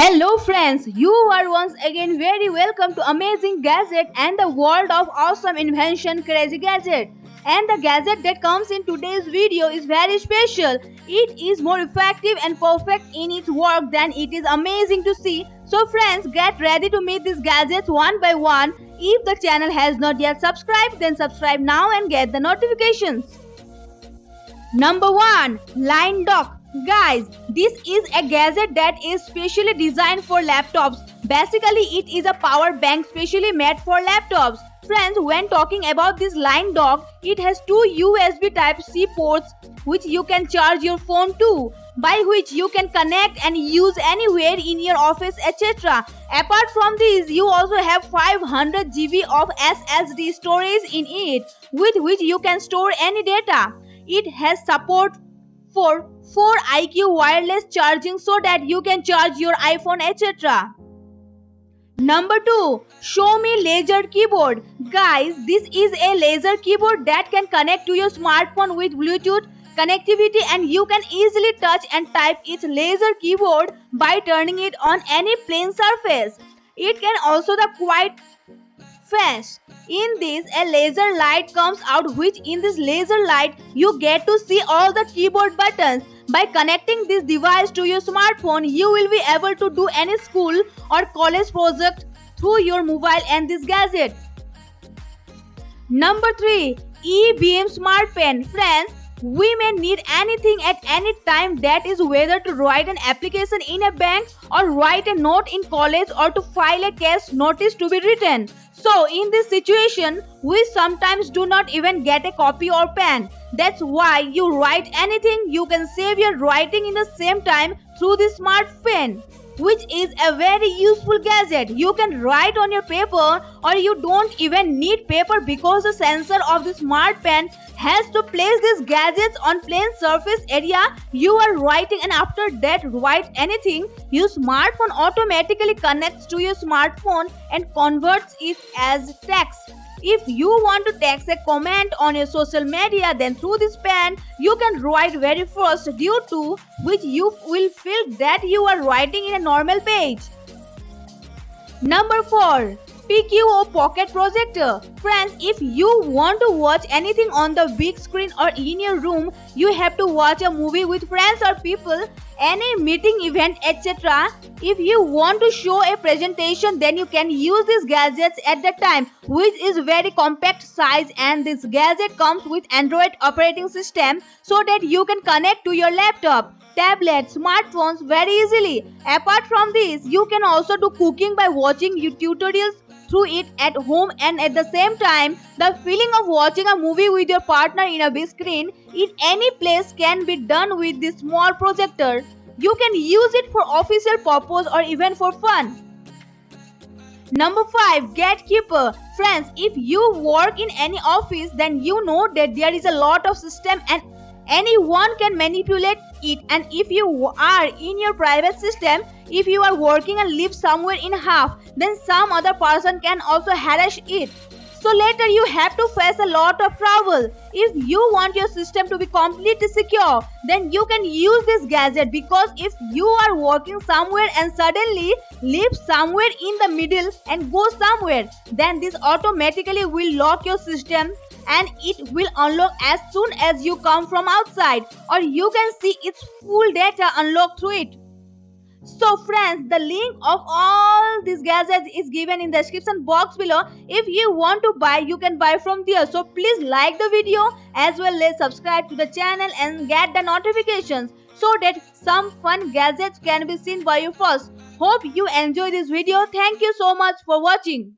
Hello friends, you are once again very welcome to Amazing Gadget and the world of awesome invention Crazy Gadget. And the gadget that comes in today's video is very special. It is more effective and perfect in its work than it is amazing to see. So friends, get ready to meet these gadgets one by one. If the channel has not yet subscribed, then subscribe now and get the notifications. Number 1. Line Dock. Guys, this is a gadget that is specially designed for laptops. Basically, it is a power bank specially made for laptops. Friends, when talking about this line dock, it has two USB Type-C ports which you can charge your phone to, by which you can connect and use anywhere in your office, etc. Apart from this, you also have 500 GB of SSD storage in it, with which you can store any data. It has support for 4iQ wireless charging so that you can charge your iPhone, etc. Number 2. Xiaomi Laser Keyboard. Guys, this is a laser keyboard that can connect to your smartphone with Bluetooth connectivity, and you can easily touch and type its laser keyboard by turning it on any plain surface. It can also the quite fast. In this, a laser light comes out, which in this laser light you get to see all the keyboard buttons. By connecting this device to your smartphone, you will be able to do any school or college project through your mobile and this gadget. Number 3. E-Beam Smart Pen. Friends, we may need anything at any time, that is whether to write an application in a bank or write a note in college or to file a case notice to be written. So in this situation, we sometimes do not even get a copy or pen. That's why you write anything, you can save your writing in the same time through the smart pen, which is a very useful gadget. You can write on your paper, or you don't even need paper because the sensor of the smart pen has to place these gadgets on plain surface area you are writing, and after that write anything, your smartphone automatically connects to your smartphone and converts it as text. If you want to text a comment on your social media, then through this pen you can write very fast, due to which you will feel that you are writing in a normal page. Number 4. PQO Pocket Projector. Friends, if you want to watch anything on the big screen or in your room, you have to watch a movie with friends or people, any meeting event, etc. If you want to show a presentation, then you can use these gadgets at the time, which is very compact size, and this gadget comes with Android operating system so that you can connect to your laptop, tablet, smartphones very easily. Apart from this, you can also do cooking by watching tutorials through it at home, and at the same time, the feeling of watching a movie with your partner in a big screen in any place can be done with this small projector. You can use it for official purpose or even for fun. Number 5. Gatekeeper. Friends, if you work in any office, then you know that there is a lot of system and anyone can manipulate it, and if you are in your private system, if you are working and live somewhere in half, then some other person can also harass it. So later you have to face a lot of trouble. If you want your system to be completely secure, then you can use this gadget, because if you are working somewhere and suddenly leave somewhere in the middle and go somewhere, then this automatically will lock your system, and it will unlock as soon as you come from outside, or you can see its full data unlocked through it. So friends, the link of all these gadgets is given in the description box below. If you want to buy, you can buy from there. So please like the video as well as subscribe to the channel and get the notifications so that some fun gadgets can be seen by you first. Hope you enjoy this video. Thank you so much for watching.